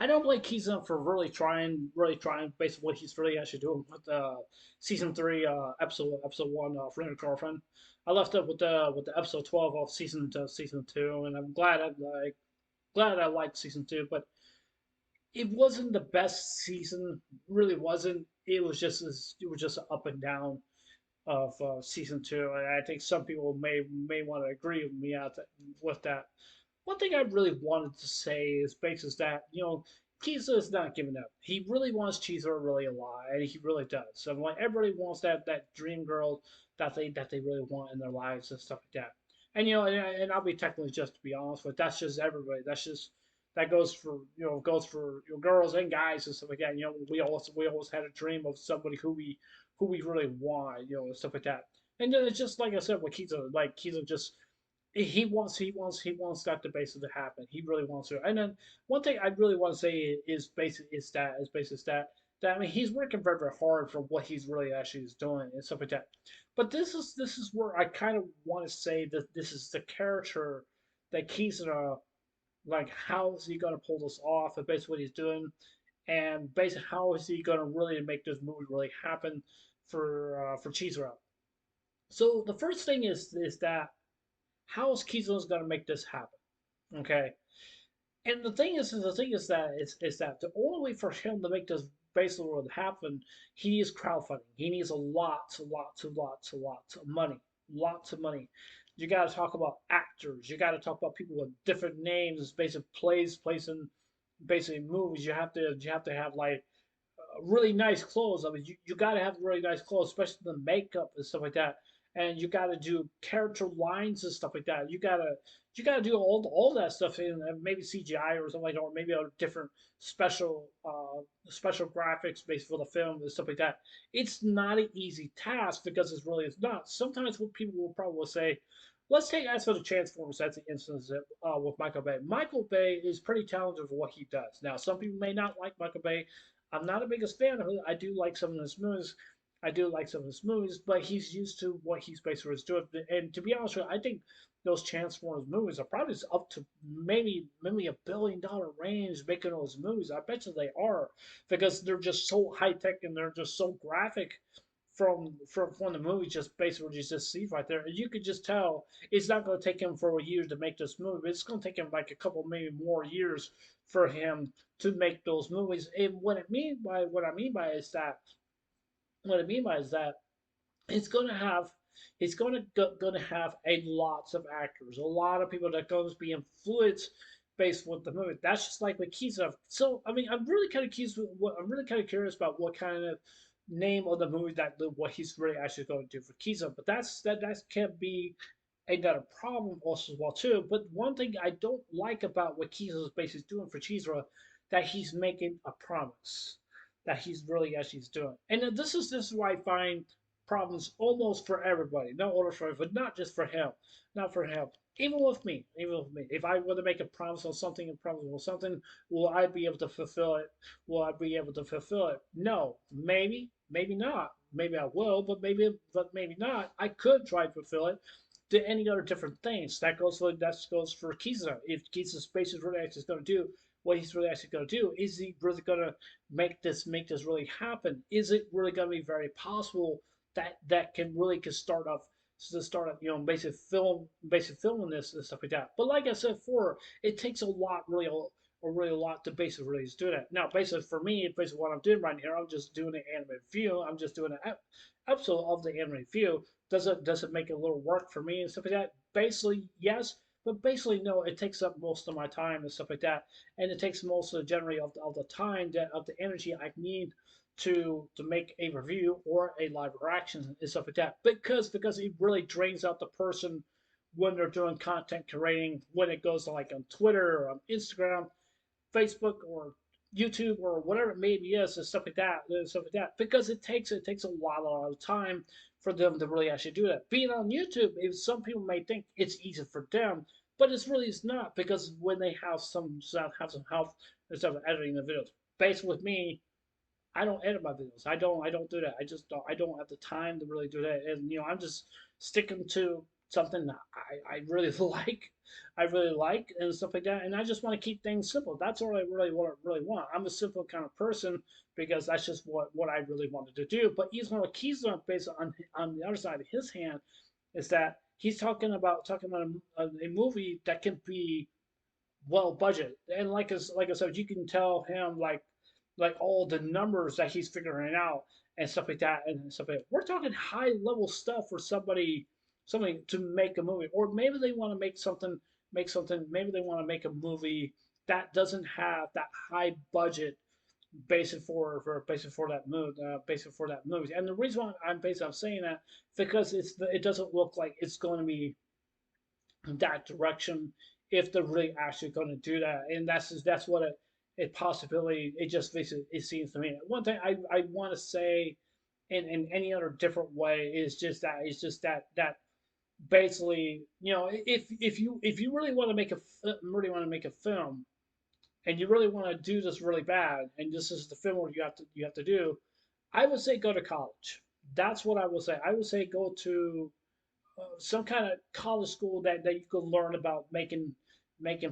I don't blame Kizuna for really trying, based on what he's really actually doing with season three, episode one, friend and girlfriend. I left up with the episode 12 of season two, and I'm glad I liked season two, but it wasn't the best season. Really wasn't. It was just up and down of season two. And I think some people may want to agree with me with that. One thing I really wanted to say is basically that Kiza is not giving up. He really wants Chizuru really alive, and he really does. So like everybody wants that dream girl that they really want in their lives and stuff like that. And and I'll be technically just to be honest with that's just everybody. That goes for goes for girls and guys and stuff like that. We always had a dream of somebody who we really want, and stuff like that. And then it's just like I said with Kiza, like Kiza just he wants that debate to happen. He really wants to. And then one thing I really want to say is basically that I mean he's working very very hard for what he's really actually is doing and stuff like that. But this is where I kind of want to say that this is the character that Kizuna, like how is he gonna pull this off and basically what he's doing and basically how is he gonna really make this movie really happen for Chizuru. So the first thing is that how is Kizo's gonna make this happen? Okay. And the thing is that the only way for him to make this baseball world happen, he needs crowdfunding. He needs lots of money, lots of money. You got to talk about actors. You got to talk about people with different names, basic plays in basically movies. You have to have like really nice clothes. I mean, you got to have really nice clothes, especially the makeup and stuff like that. And you got to do character lines and stuff like that. You gotta do all that stuff in maybe CGI or something like that, or maybe a different special graphics based for the film and stuff like that. It's not an easy task because it's really it's not. Sometimes what people will probably say, let's take as for the Transformers. That's the instance with Michael Bay. Michael Bay is pretty talented for what he does. Now, some people may not like Michael Bay. I'm not the biggest fan of it. I do like some of his movies. I do like some of his movies, but he's used to what he's basically doing. And to be honest with you, I think those Transformers movies are probably up to maybe $1 billion range making those movies. I bet you they are because they're just so high tech and they're just so graphic from the movie just basically what you just see right there. You could just tell it's not going to take him for a year to make this movie. It's going to take him like a couple maybe more years for him to make those movies. And what I mean by is that what I mean by is that it's going to have it's going to have a lots of actors, a lot of people that going to be influenced based with the movie. That's just like with Kiza. So I mean, I'm really kind of curious about what kind of name of the movie that what he's really actually going to do for Kiza. But that can be another problem also as well too. But one thing I don't like about what Kiza is basically doing for Chizra, that he's making a promise that he's really actually doing. And this is why I find problems almost for everybody. Not only for but not just for him. Not for him. Even with me. If I were to make a promise on something and promise on something, will I be able to fulfill it? Will I be able to fulfill it? No. Maybe not. Maybe I will, but maybe not. I could try to fulfill it to any other different things. That goes for Kiza. If Kiza's space is really actually going to do what he's really actually going to do, is he really going to make this really happen? Is it really going to be very possible that can really can start up, basic filming this and stuff like that. But like I said before, it takes a lot, really a lot to basically really do that. Now, basically for me, basically what I'm doing right here, I'm just doing an anime review. I'm just doing an episode of the anime review. Does it make a little work for me and stuff like that? Basically, yes. But basically, no, it takes up most of my time and stuff like that, and it takes most of the generally of the time that of the energy I need to make a review or a live reaction and stuff like that because it really drains out the person when they're doing content creating when it goes to like on Twitter or on Instagram, Facebook or YouTube or whatever it may be is and stuff like that because it takes a lot of time for them to really actually do that. Being on YouTube, if some people may think it's easy for them, but it's not because when they have some help instead of editing the videos. Based with me, I don't edit my videos. I don't do that. I just don't. I don't have the time to really do that. And I'm just sticking something that I really I really like and stuff like that. And I just want to keep things simple. That's all I really want. I'm a simple kind of person because that's just what I really wanted to do. But he's one of the keys on based on the other side of his hand is that he's talking about a movie that can be well budget. And like I said, you can tell him like all the numbers that he's figuring out and stuff like that and stuff like that. We're talking high level stuff for somebody to make a movie. Or maybe they want to make something maybe they want to make a movie that doesn't have that high budget basic for that basic for that movie. And the reason why I'm saying that because it doesn't look like it's going to be that direction if they're really actually going to do that. And that's what a possibility. It just basically it seems to me. One thing I want to say in any other different way is just that that basically if you really want to make a film and you really want to do this really bad and this is the film where you have to do, I would say go to college. That's what I would say. I would say go to some kind of college school that you could learn about making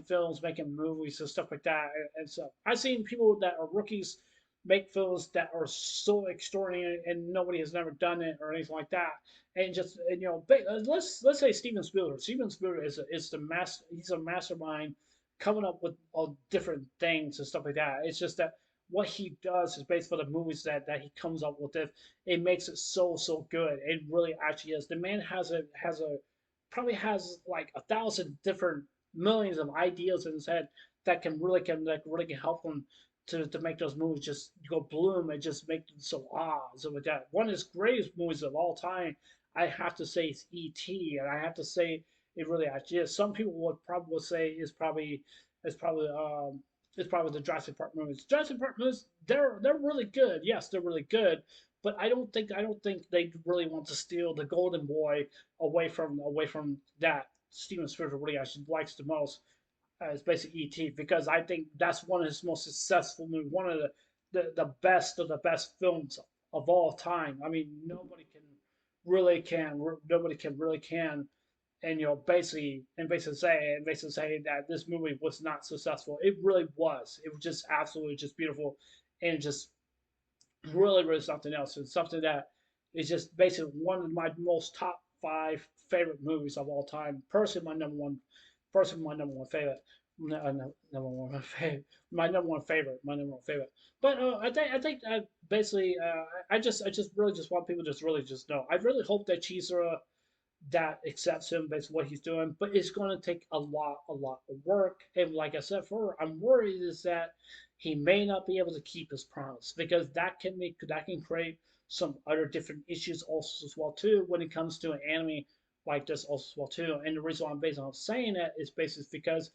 films, making movies and stuff like that. And so I've seen people that are rookies make films that are so extraordinary and nobody has never done it or anything like that. And just and, let's say Steven Spielberg. Steven Spielberg is the master. He's a mastermind coming up with all different things and stuff like that. It's just that what he does is based on the movies that he comes up with. It makes it so good. It really actually is. The man has a probably has like 1,000 different millions of ideas in his head that really can help him to make those movies just go bloom and just make them so so with that. One of his greatest movies of all time, I have to say, is E.T. And I have to say it really actually is. Some people would probably say is probably it's probably the Jurassic Park movies. Jurassic Park movies, they're really good. Yes, they're really good, but I don't think they really want to steal the Golden Boy away from that Steven Spielberg really actually likes the most. It's basically E.T. because I think that's one of his most successful movies, one of the best of the best films of all time. I mean, nobody can really can and basically say that this movie was not successful. It really was. It was just absolutely just beautiful and just really something else. It's something that is just basically one of my most top five favorite movies of all time. Personally my number one favorite. Number one favorite. My number one favorite. But I think basically I just really just want people to just really just know. I really hope that Chisora that accepts him based on what he's doing, but it's going to take a lot of work. And like I said before, I'm worried is that he may not be able to keep his promise because that can create some other different issues also as well too when it comes to an anime like this also as well too. And the reason why I'm basically saying that is basically because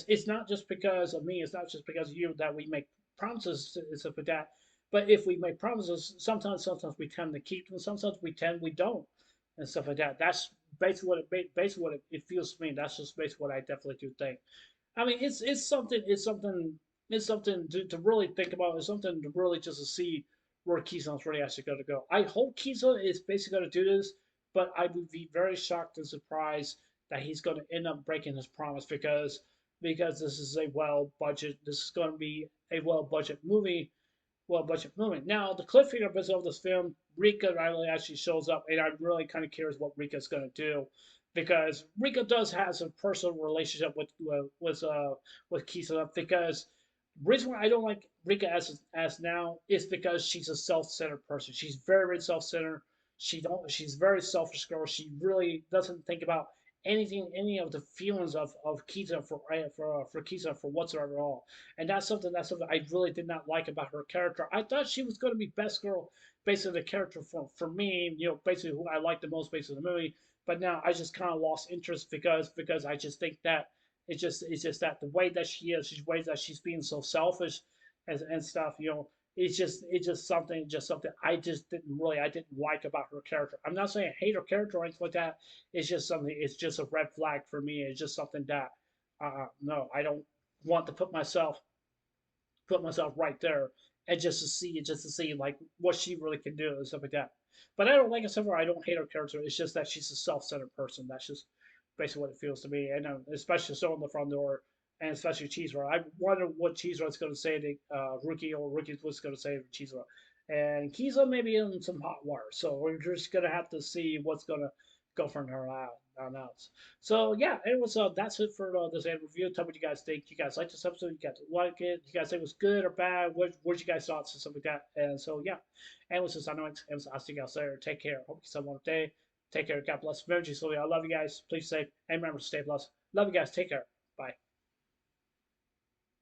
it's not just because of me, it's not just because of you that we make promises and stuff like that. But if we make promises, sometimes we tend to keep them, sometimes we don't and stuff like that. That's basically what it feels to me. That's just basically what I definitely do think. I mean, it's something to really think about. It's something to really just to see where Keyson's really actually going to go. I hope Keyson is basically going to do this, but I would be very shocked and surprised that he's going to end up breaking his promise because this is a well budget. This is going to be a well budget movie budget movie. Now, the cliffhanger of this film, Rika Riley actually shows up, and I'm really kind of curious what Rika's going to do because Rika does has a personal relationship with Kisa. Because the reason why I don't like Rika as now is because she's a self-centered person. She's very self-centered. She's very selfish girl. She really doesn't think about any of the feelings of Kita for Kita for whatsoever at all. And that's something I really did not like about her character. I thought she was going to be best girl based on the character for me, basically who I liked the most based on the movie. But now I just kind of lost interest because I just think that it's just that the way that she is, she's ways that she's being so selfish and stuff, it's just something I didn't like about her character. I'm not saying I hate her character or anything like that. It's just a red flag for me. It's just something that no, I don't want to put myself right there and just to see like what she really can do and stuff like that. But I don't like it somewhere. I don't hate her character. It's just that she's a self-centered person. That's just basically what it feels to me. And especially so on the front door, and especially Cheese Roll. I wonder what Cheese Roll's going to say to Rookie, or Rookie what's going to say to Cheese Roll. And Kiza may be in some hot water, so we're just gonna have to see what's gonna go from her out on out. So yeah, it was that's it for this ad review. Tell me what you guys think. You guys like this episode? You guys like it? You guys think it was good or bad? What you guys thoughts and stuff like that? And so yeah, and with this, I know I'll see you guys later. Take care. Hope you have a wonderful day. Take care. God bless. Very slowly. I love you guys. Please stay and remember to stay blessed. Love you guys. Take care. Bye.